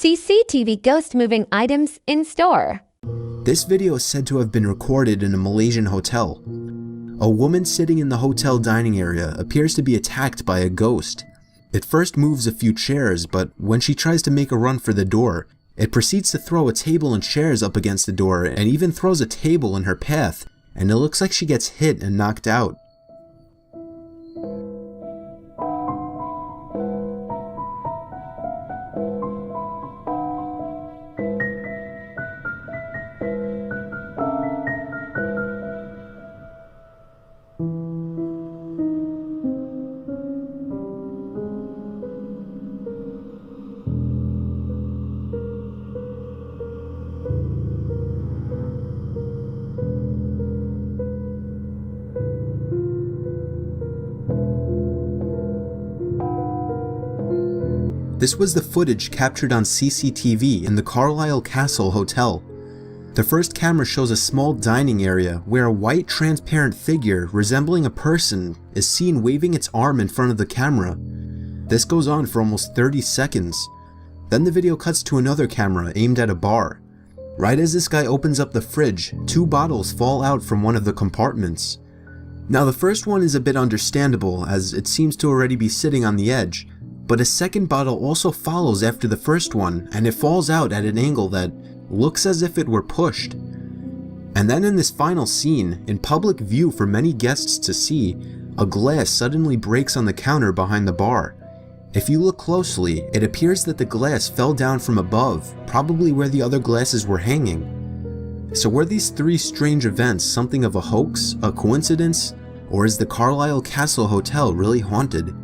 CCTV ghost moving items in store. This video is said to have been recorded in a Malaysian hotel. A woman sitting in the hotel dining area appears to be attacked by a ghost. It first moves a few chairs, but when she tries to make a run for the door, it proceeds to throw a table and chairs up against the door and even throws a table in her path, and it looks like she gets hit and knocked out. This was the footage captured on CCTV in the Carlisle Castle Hotel. The first camera shows a small dining area where a white transparent figure resembling a person is seen waving its arm in front of the camera. This goes on for almost 30 seconds. Then the video cuts to another camera aimed at a bar. Right as this guy opens up the fridge, 2 bottles fall out from one of the compartments. Now the first one is a bit understandable as it seems to already be sitting on the edge, but a second bottle also follows after the first one, and it falls out at an angle that looks as if it were pushed. And then in this final scene, in public view for many guests to see, a glass suddenly breaks on the counter behind the bar. If you look closely, it appears that the glass fell down from above, probably where the other glasses were hanging. So were these 3 strange events something of a hoax, a coincidence, or is the Carlisle Castle Hotel really haunted?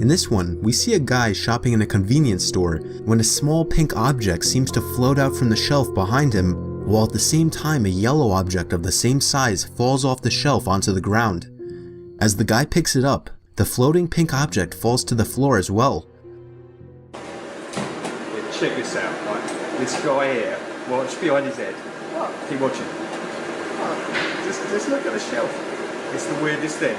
In this one, we see a guy shopping in a convenience store when a small pink object seems to float out from the shelf behind him, while at the same time a yellow object of the same size falls off the shelf onto the ground. As the guy picks it up, the floating pink object falls to the floor as well. Yeah, check this out, right? This guy here, watch behind his head. What? Keep watching. What? Just look at the shelf. It's the weirdest thing.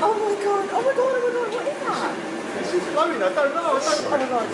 Oh my god, oh my god, oh my god, what is that? It's just flowing, I don't know, Oh my god.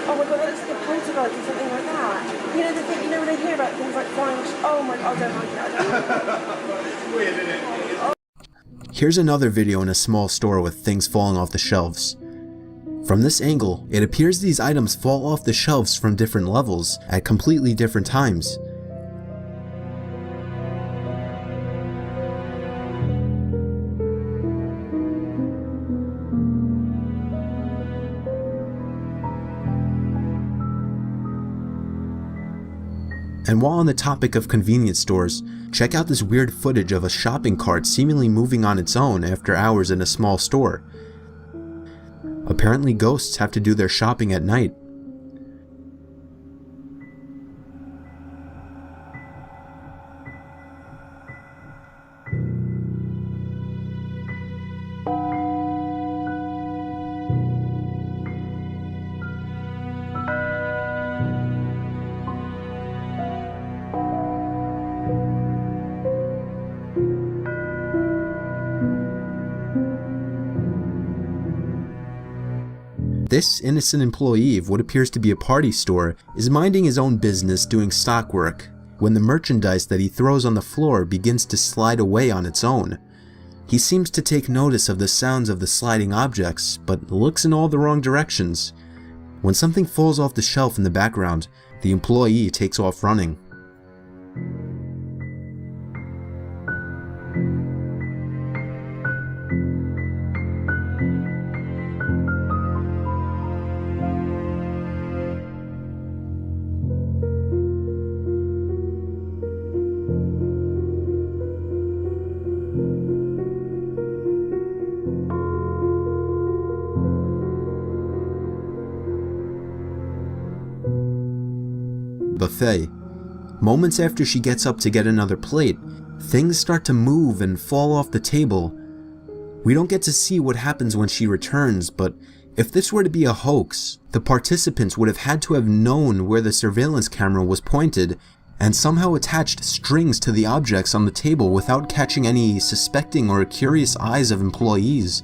Oh my god, that looks like a poltergeist or something like that. You know the thing, you know when they hear about things like flying, oh my god, I don't like it, I don't like it. It's weird, isn't it? Here's another video in a small store with things falling off the shelves. From this angle, it appears these items fall off the shelves from different levels at completely different times. And while on the topic of convenience stores, check out this weird footage of a shopping cart seemingly moving on its own after hours in a small store. Apparently ghosts have to do their shopping at night. This innocent employee of what appears to be a party store is minding his own business doing stock work when the merchandise that he throws on the floor begins to slide away on its own. He seems to take notice of the sounds of the sliding objects, but looks in all the wrong directions. When something falls off the shelf in the background, the employee takes off running. Buffet. Moments after she gets up to get another plate, things start to move and fall off the table. We don't get to see what happens when she returns, but if this were to be a hoax, the participants would have had to have known where the surveillance camera was pointed and somehow attached strings to the objects on the table without catching any suspecting or curious eyes of employees.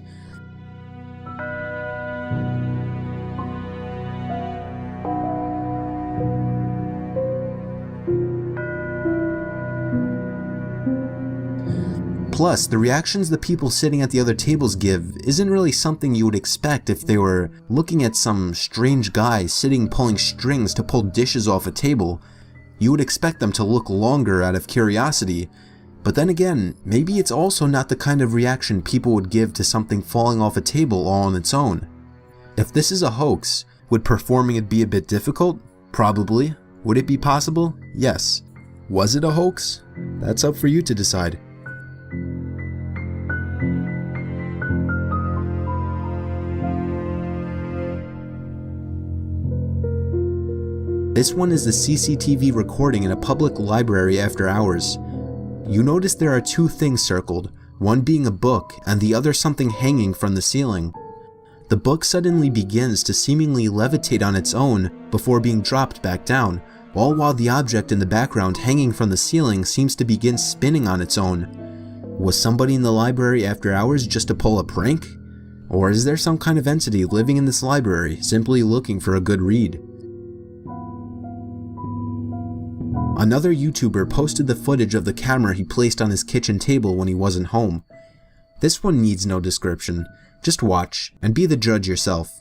Plus, the reactions the people sitting at the other tables give isn't really something you would expect if they were looking at some strange guy sitting pulling strings to pull dishes off a table. You would expect them to look longer out of curiosity, but then again, maybe it's also not the kind of reaction people would give to something falling off a table all on its own. If this is a hoax, would performing it be a bit difficult? Probably. Would it be possible? Yes. Was it a hoax? That's up for you to decide. This one is the CCTV recording in a public library after hours. You notice there are two things circled, one being a book and the other something hanging from the ceiling. The book suddenly begins to seemingly levitate on its own before being dropped back down, all while the object in the background hanging from the ceiling seems to begin spinning on its own. Was somebody in the library after hours just to pull a prank? Or is there some kind of entity living in this library simply looking for a good read? Another YouTuber posted the footage of the camera he placed on his kitchen table when he wasn't home. This one needs no description, just watch and be the judge yourself.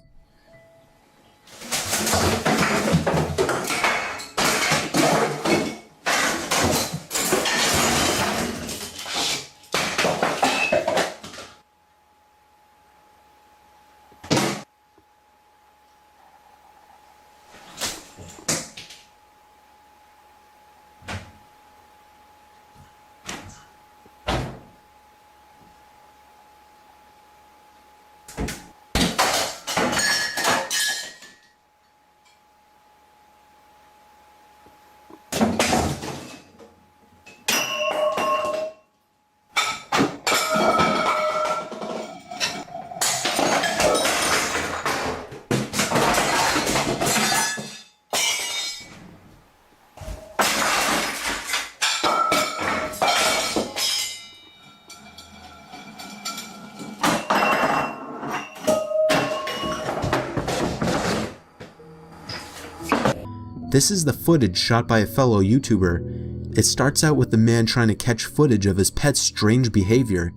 This is the footage shot by a fellow YouTuber. It starts out with the man trying to catch footage of his pet's strange behavior.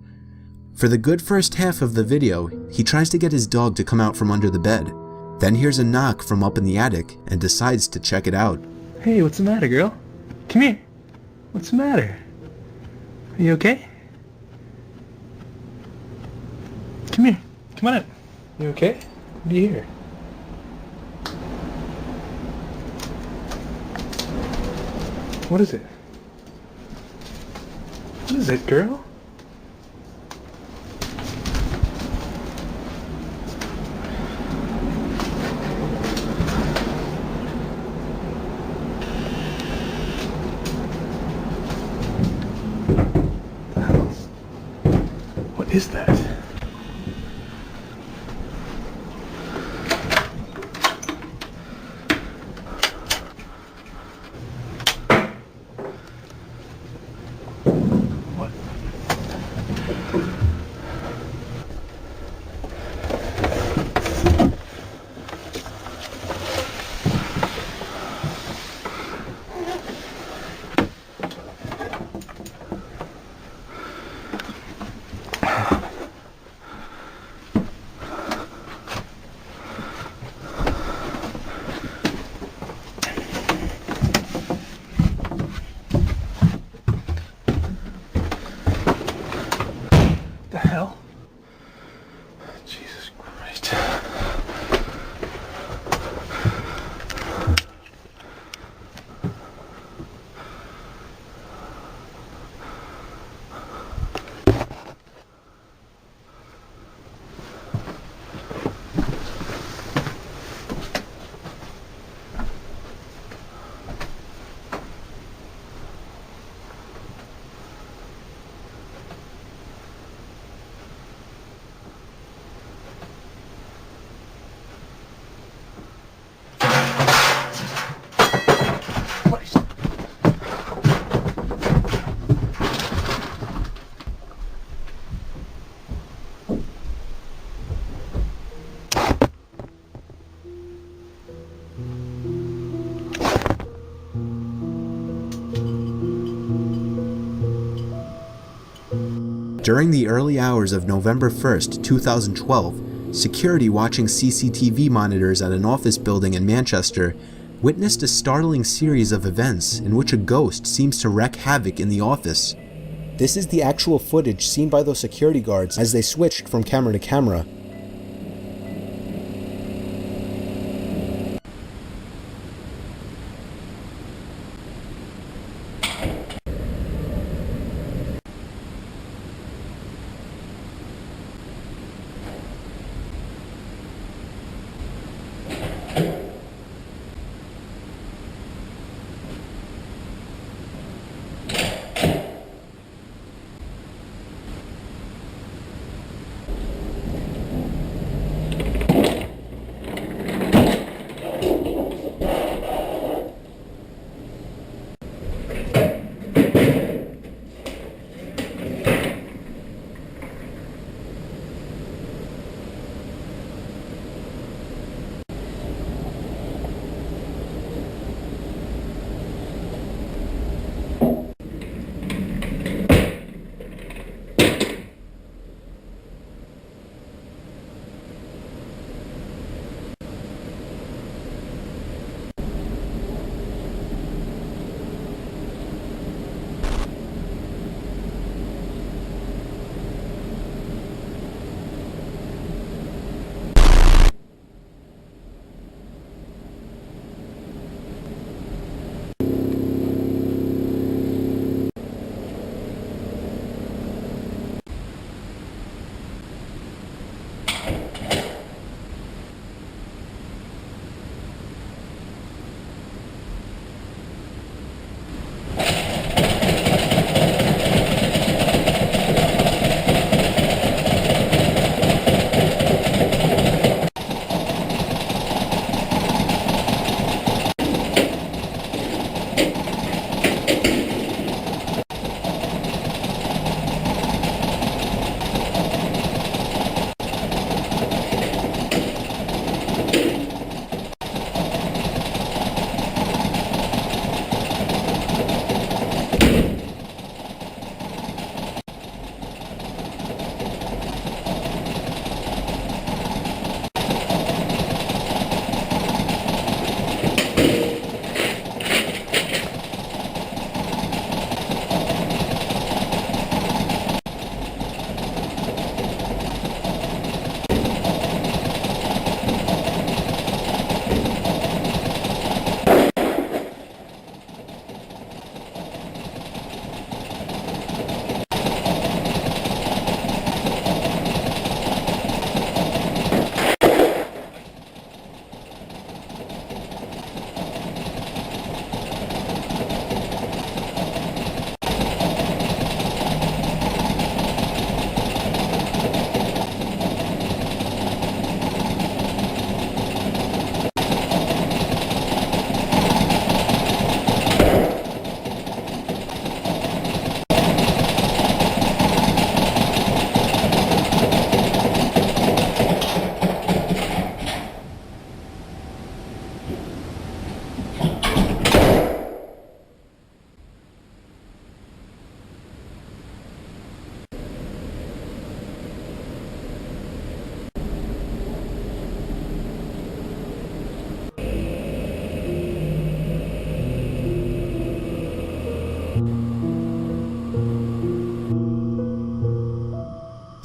For the good first half of the video, he tries to get his dog to come out from under the bed, then hears a knock from up in the attic and decides to check it out. Hey, what's the matter, girl? Come here. What's the matter? Are you okay? Come here. Come on up. You okay? What do you hear? What is it? What is it, girl? The hell? What is that? During the early hours of November 1st, 2012, security watching CCTV monitors at an office building in Manchester witnessed a startling series of events in which a ghost seems to wreak havoc in the office. This is the actual footage seen by those security guards as they switched from camera to camera.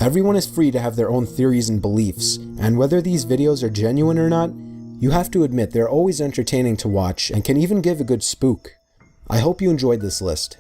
Everyone is free to have their own theories and beliefs, and whether these videos are genuine or not, you have to admit they're always entertaining to watch and can even give a good spook. I hope you enjoyed this list.